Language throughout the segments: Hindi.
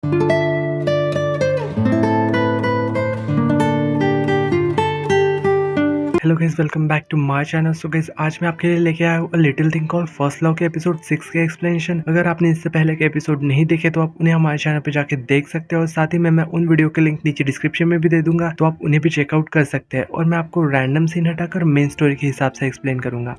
Hello guys, welcome back to my channel. So guys, आज मैं आपके लिए लेके आया हूँ a little thing called first love के एपिसोड 6 के एक्सप्लेनेशन। अगर आपने इससे पहले के एपिसोड नहीं देखे तो आप उन्हें हमारे चैनल पे जाके देख सकते हो, और साथ ही में मैं उन वीडियो के लिंक नीचे डिस्क्रिप्शन में भी दे दूंगा, तो आप उन्हें भी चेकआउट कर सकते हैं। और मैं आपको रैंडम सीन हटाकर मेन स्टोरी के हिसाब से एक्सप्लेन करूंगा।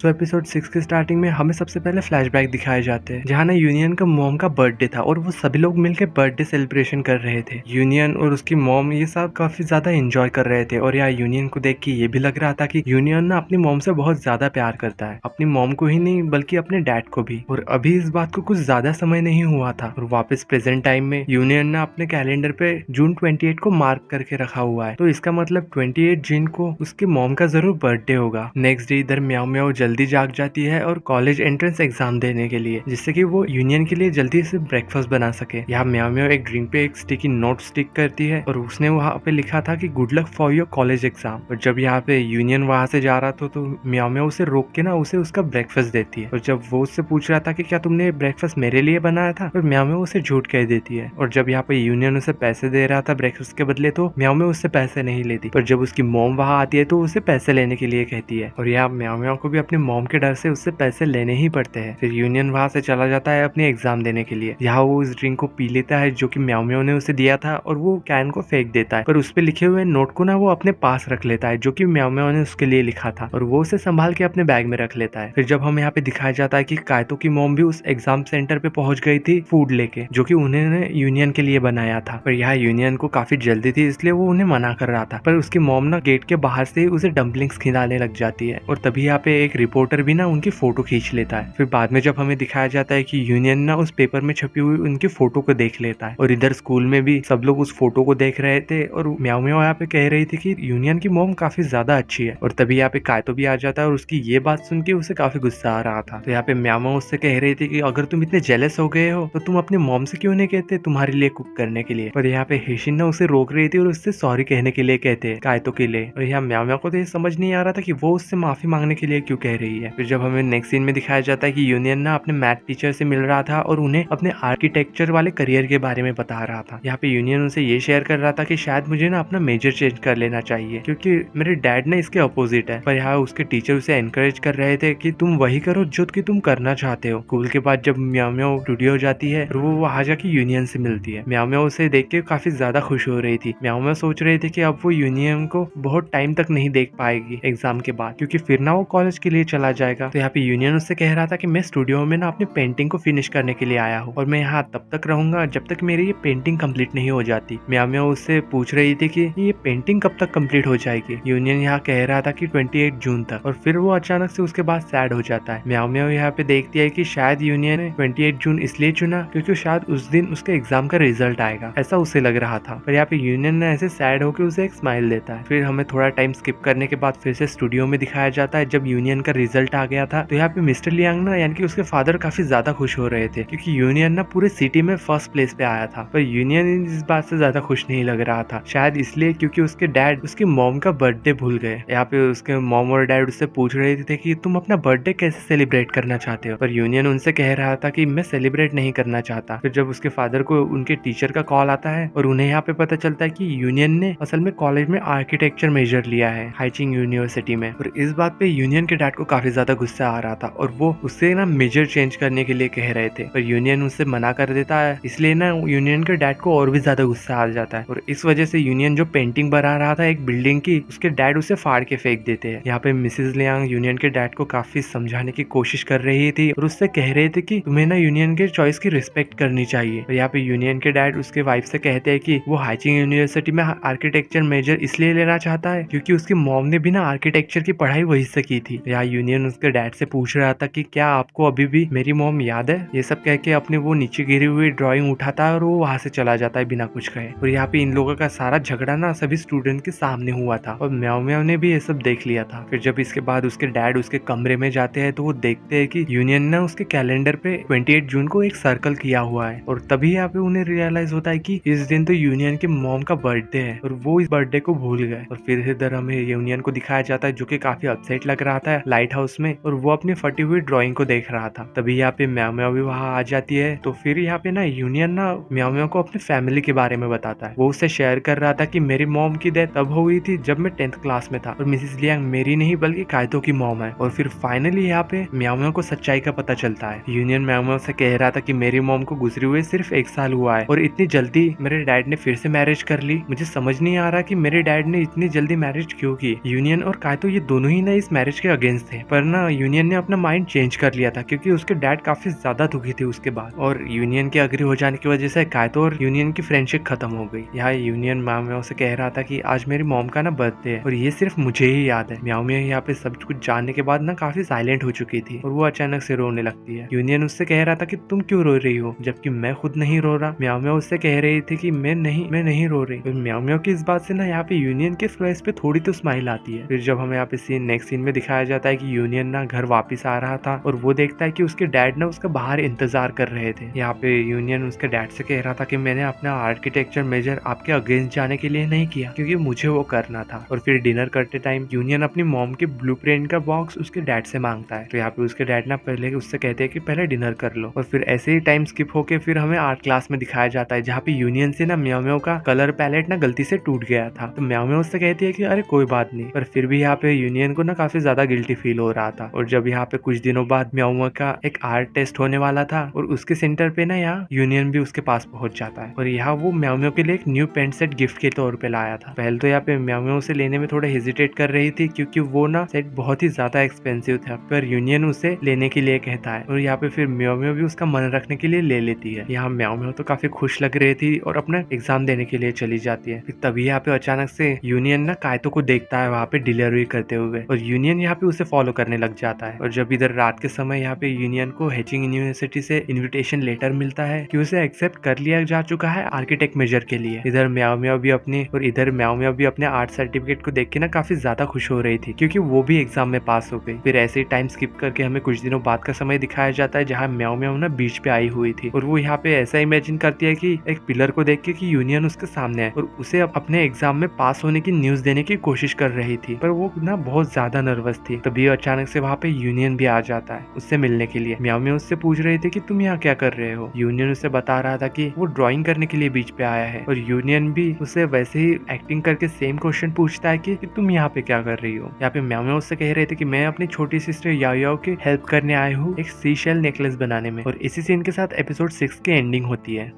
तो एपिसोड 6 के स्टार्टिंग में हमें सबसे पहले फ्लैशबैक दिखाए जाते हैं, जहाँ ना यूनियन का मॉम का बर्थडे था और वो सभी लोग मिलकर बर्थडे सेलिब्रेशन कर रहे थे। यूनियन और उसकी मॉम ये सब काफी ज्यादा एंजॉय कर रहे थे, और यहाँ यूनियन को देख के ये भी लग रहा था कि यूनियन ना अपनी मॉम से बहुत ज्यादा प्यार करता है, अपनी मॉम को ही नहीं बल्कि अपने डैड को भी। और अभी इस बात को कुछ ज्यादा समय नहीं हुआ था, और वापस प्रेजेंट टाइम में यूनियन ने अपने कैलेंडर पे जून 28 को मार्क करके रखा हुआ है। तो इसका मतलब 28 जून को उसकी मॉम का जरूर बर्थडे होगा। नेक्स्ट डे इधर म्याओ म्याओ जल्दी जाग जाती है और कॉलेज एंट्रेंस एग्जाम देने के लिए, जिससे कि वो यूनियन के लिए जल्दी से ब्रेकफास्ट बना सके। यहाँ म्याओ म्याओ एक ड्रिंक पे एक स्टिकी नोट स्टिक करती है, और उसने वहाँ पे लिखा था कि good luck for your college exam. और जब यहाँ पे यूनियन वहाँ से जा रहा था तो म्याओ म्याओ उसे रोक के ना उसे उसका ब्रेकफास्ट देती है। और जब वो उससे पूछ रहा था कि क्या तुमने ब्रेकफास्ट मेरे लिए बनाया था, और म्याओ म्याओ उसे झूठ कह देती है। और जब यहाँ पे यूनियन उसे पैसे दे रहा था ब्रेकफास्ट के बदले, तो म्याओ म्याओ उससे पैसे नहीं लेती। पर जब उसकी मॉम वहाँ आती है तो उसे पैसे लेने के लिए कहती है, और यहाँ म्याओ म्याओ को भी अपनी मॉम के डर से उससे पैसे लेने ही पड़ते हैं। फिर यूनियन वहां से चला जाता है अपनी एग्जाम देने के लिए। यहाँ वो उस ड्रिंक को पी लेता है जो कि म्याओ म्याओ ने उसे दिया था, और वो कैन को फेंक देता है। पर उस पे लिखे हुए नोट को ना वो अपने पास रख लेता है, जो कि म्याओ म्याओ ने उसके लिए लिखा था, और वो उसे संभाल के अपने बैग में रख लेता है। फिर जब हम यहाँ पे दिखाया जाता है कि कायतो की मॉम भी उस एग्जाम सेंटर पे पहुंच गई थी फूड लेके, जो कि उन्होंने यूनियन के लिए बनाया था। पर यहाँ यूनियन को काफी जल्दी थी, इसलिए वो उन्हें मना कर रहा था। पर उसकी मॉम ना गेट के बाहर से ही उसे डम्पलिंग्स खिलाने लग जाती है, और तभी यहाँ पे एक रिपोर्टर भी ना उनकी फोटो खींच लेता है। फिर बाद में जब हमें दिखाया जाता है कि यूनियन ना उस पेपर में छपी हुई उनकी फोटो को देख लेता है, और इधर स्कूल में भी सब लोग उस फोटो को देख रहे थे। और म्याओ म्याओ यहाँ पे कह रही थी कि यूनियन की मॉम काफी ज्यादा अच्छी है। और तभी यहाँ पे कायतो भी आ जाता है, और उसकी ये बात सुन के उसे काफी गुस्सा आ रहा था। तो यहाँ पे म्याओ म्याओ उससे कह रही थी कि अगर तुम इतने जेलस हो गए हो तो तुम अपनी मॉम से क्यों नहीं कहते तुम्हारे लिए कुक करने के लिए। पर यहाँ पे हेशिन ना उसे रोक रही थी और उससे सॉरी कहने के लिए कहते हैं कायतो के लिए। और यहाँ म्याओ म्याओ को तो ये समझ नहीं आ रहा था कि वो उससे माफी मांगने के लिए क्यों कह रही है। फिर जब हमें नेक्स्ट सीन में दिखाया जाता है कि यूनियन ना अपने मैथ टीचर से मिल रहा था और उन्हें अपने आर्किटेक्चर वाले करियर के बारे में बता रहा था। यहाँ पे यूनियन उनसे ये शेयर कर रहा था कि शायद मुझे ना अपना मेजर चेंज कर लेना चाहिए, क्योंकि मेरे डैड ना इसके अपोजिट है। पर यहाँ उसके टीचर उसे एनकरेज कर रहे थे कि तुम वही करो जो कि तुम करना चाहते हो। स्कूल के बाद जब म्याओ म्याओ रेडी हो जाती है और वो वहाँ जाके यूनियन से मिलती है। म्याओ म्याओ उसे देख के काफी ज्यादा खुश हो रही थी। म्याओ म्याओ सोच रहे थे कि अब वो यूनियन को बहुत टाइम तक नहीं देख पाएगी एग्जाम के बाद, क्योंकि फिर ना वो कॉलेज के लिए चला जाएगा। तो यहाँ पे यूनियन उससे कह रहा था कि मैं स्टूडियो में ना अपनी पेंटिंग को फिनिश करने के लिए आया हूँ, और मैं यहाँ तब तक रहूंगा जब तक मेरी ये पेंटिंग कंप्लीट नहीं हो जाती। म्याओ म्याओ उससे पूछ रही थी कि ये पेंटिंग कब तक कंप्लीट हो जाएगी। यूनियन यहाँ कह रहा था कि 28 जून तक, और फिर वो अचानक से उसके बाद सैड हो जाता है। म्याओ म्याओ यहाँ पे देखती है कि शायद यूनियन ने 28 जून इसलिए चुना क्योंकि शायद उस दिन उसके एग्जाम का रिजल्ट आएगा, ऐसा उसे लग रहा था। पर यहाँ पे यूनियन ने ऐसे सैड होकर उसे एक स्माइल देता है। फिर हमें थोड़ा टाइम स्किप करने के बाद फिर से स्टूडियो में दिखाया जाता है जब यूनियन का रिजल्ट आ गया था। तो यहाँ पे मिस्टर लियांग ना यानी कि उसके फादर काफी ज्यादा खुश हो रहे थे, क्योंकि यूनियन ना पूरे सिटी में फर्स्ट प्लेस पे आया था। पर यूनियन इस बात से ज्यादा खुश नहीं लग रहा था, शायद इसलिए क्योंकि उसके डैड उसकी मॉम का बर्थडे भूल गए। यहाँ पे उसके मॉम और डैड उससे पूछ रहे थे कि तुम अपना बर्थडे कैसे सेलिब्रेट करना चाहते हो। पर यूनियन उनसे कह रहा था कि मैं सेलिब्रेट नहीं करना चाहता। फिर जब उसके फादर को उनके टीचर का कॉल आता है और उन्हें यहाँ पे पता चलता है कि यूनियन ने असल में कॉलेज में आर्किटेक्चर मेजर लिया है हाइचिंग यूनिवर्सिटी में। और इस बात पे यूनियन के डैड को काफी ज्यादा गुस्सा आ रहा था, और वो उससे ना मेजर चेंज करने के लिए कह रहे थे। पर यूनियन उससे मना कर देता है, इसलिए ना यूनियन के डैड को और भी ज्यादा गुस्सा आ जाता है। और इस वजह से यूनियन जो पेंटिंग बना रहा था एक बिल्डिंग की, उसके डैड उसे फाड़ के फेंक देते हैं। यहाँ पे मिसेस लियांग यूनियन के डैड को काफी समझाने की कोशिश कर रही थी, और उससे कह रहे थे कि तुम्हें ना यूनियन के चॉइस की रिस्पेक्ट करनी चाहिए। और यहाँ पे यूनियन के डैड उसके वाइफ से कहते हैं कि वो हाइचिंग यूनिवर्सिटी में आर्किटेक्चर मेजर इसलिए लेना चाहता है क्योंकि उसकी मॉम ने भी ना आर्किटेक्चर की पढ़ाई वहीं से की थी। यहाँ यूनियन उसके डैड से पूछ रहा था कि क्या आपको अभी भी मेरी मॉम याद है। ये सब कह के अपने वो नीचे गिरी हुई ड्राइंग उठाता है और वो वहां से चला जाता है बिना कुछ कहे। और यहाँ पे इन लोगों का सारा झगड़ा ना सभी स्टूडेंट के सामने हुआ था, और म्याओ म्याओ ने भी ये सब देख लिया था। फिर जब इसके बाद उसके डैड उसके कमरे में जाते हैं तो वो देखते हैं कि यूनियन ने उसके कैलेंडर पे 28 जून को एक सर्कल किया हुआ है। और तभी यहाँ पे उन्हें रियलाइज होता है कि इस दिन तो यूनियन के मॉम का बर्थडे है, और वो इस बर्थडे को भूल गए। और फिर इधर हमें यूनियन को दिखाया जाता है जो कि काफी अपसेट लग रहा था। लाइट लाइट हाउस में और वो अपनी फटी हुई ड्राइंग को देख रहा था। तभी यहाँ पे म्याओ म्याओ भी वहाँ आ जाती है। तो फिर यहाँ पे ना यूनियन ना म्याओ म्याओ को अपनी फैमिली के बारे में बताता है। वो उससे शेयर कर रहा था कि मेरी मॉम की डेथ तब हुई थी जब मैं 10th क्लास में था और मिसेस लियांग मेरी नहीं बल्कि काइतो की मॉम है। और फिर फाइनली यहाँ पे म्याओ म्याओ को सच्चाई का पता चलता है। यूनियन म्याओ म्याओ से कह रहा था कि मेरी मॉम को गुजरे हुए सिर्फ 1 साल हुआ है और इतनी जल्दी मेरे डैड ने फिर से मैरिज कर ली। मुझे समझ नहीं आ रहा कि मेरे डैड ने इतनी जल्दी मैरिज क्यों की। यूनियन और काइतो ये दोनों ही ना इस मैरिज के अगेंस्ट थे, पर ना यूनियन ने अपना माइंड चेंज कर लिया था क्योंकि उसके डैड काफी ज्यादा दुखी थे उसके बाद। और यूनियन के अग्री हो जाने की वजह से काइतो और यूनियन की फ्रेंडशिप खत्म हो गई। यहाँ यूनियन म्याओ म्याओ से कह रहा था कि आज मेरी मॉम का ना बर्थडे है और ये सिर्फ मुझे ही याद है। म्याओ म्याओ यहाँ पे सब कुछ जानने के बाद ना काफी साइलेंट हो चुकी थी और वो अचानक से रोने लगती है। यूनियन उससे कह रहा था कि तुम क्यों रो रही हो, जबकि मैं खुद नहीं रो रहा। म्याओ म्याओ उससे कह रही थी कि मैं नहीं रो रही। म्याओ म्याओ की इस बात से ना यहाँ पे यूनियन के फेस पे थोड़ी तो स्माइल आती है। फिर जब हमें यहाँ पे नेक्स्ट सीन में दिखाया जाता है कि यूनियन ना घर वापस आ रहा था और वो देखता है कि उसके डैड ना उसका बाहर इंतजार कर रहे थे। यहाँ पे यूनियन उसके डैड से कह रहा था कि मैंने अपना आर्किटेक्चर मेजर आपके अगेंस्ट जाने के लिए नहीं किया क्योंकि मुझे वो करना था। और फिर डिनर करते टाइम यूनियन अपनी मॉम के ब्लूप्रिंट का बॉक्स उसके डैड से मांगता है। तो यहाँ पे उसके डैड ना पहले उससे कहते हैं कि पहले डिनर कर लो। और फिर ऐसे ही टाइम स्किप होके फिर हमें आर्ट क्लास में दिखाया जाता है जहाँ पे यूनियन से ना म्याओ म्याओ का कलर पैलेट ना गलती से टूट गया था। तो म्याओ म्याओ उससे कहती है कि अरे कोई बात नहीं, पर फिर भी यहाँ पे यूनियन को ना काफी ज्यादा गिल्टी फील हो रहा था। और जब यहाँ पे कुछ दिनों बाद म्याओ म्याओ का एक आर्ट टेस्ट होने वाला था और उसके सेंटर पे ना यहाँ यूनियन भी उसके पास पहुंच जाता है और यहाँ वो म्याओ म्याओ के लिए एक न्यू पेंट सेट गिफ्ट के तौर पे लाया था। पहले तो यहाँ पे म्याओ म्याओ उसे लेने में थोड़ा हेजिटेट कर रही थी क्योंकि वो ना सेट बहुत ही ज्यादा एक्सपेंसिव था, पर यूनियन उसे लेने के लिए कहता है और यहाँ पे फिर म्याओ म्याओ भी उसका मन रखने के लिए ले लेती है। यहाँ म्याओ म्याओ तो काफी खुश लग रही थी और अपना एग्जाम देने के लिए चली जाती है। फिर तभी यहाँ पे अचानक से यूनियन ना काइतो को देखता है वहाँ पे डिलीवरी करते हुए और यूनियन यहाँ पे उसे फॉलो करने लग जाता है। और जब इधर रात के समय यहाँ पे यूनियन को हेचिंग यूनिवर्सिटी से इन्विटेशन लेटर मिलता है कि उसे एक्सेप्ट कर लिया जा चुका है आर्किटेक्ट मेजर के लिए। इधर म्याओ म्याओ भी अपने आर्ट सर्टिफिकेट को देख के ना काफी ज्यादा खुश हो रही थी क्योंकि वो भी एग्जाम में पास हो गई। फिर ऐसे ही टाइम स्किप करके हमें कुछ दिनों बाद का समय दिखाया जाता है जहाँ म्याओ म्याओ ना बीच पे आई हुई थी और वो यहाँ पे ऐसा इमेजिन करती है कि एक पिलर को देख के कि यूनियन उसके सामने है और उसे अपने एग्जाम में पास होने की न्यूज देने की कोशिश कर रही थी, पर वो ना बहुत ज्यादा नर्वस थी। तभी अचानक से वहाँ पे यूनियन भी आ जाता है उससे मिलने के लिए। म्याओ म्याओ उससे पूछ रही थी कि तुम यहाँ क्या कर रहे हो। यूनियन उसे बता रहा था कि वो ड्राइंग करने के लिए बीच पे आया है और यूनियन भी उसे वैसे ही एक्टिंग करके सेम क्वेश्चन पूछता है कि तुम यहाँ पे क्या कर रही हो। यहाँ पे म्याओ म्याओ उससे कह रहे थे कि मैं अपनी छोटी सिस्टर याओ याओ की हेल्प करने आया हूँ एक सी शेल नेकलेस बनाने में। और इसी सीन के साथ एपिसोड 6 की एंडिंग होती है।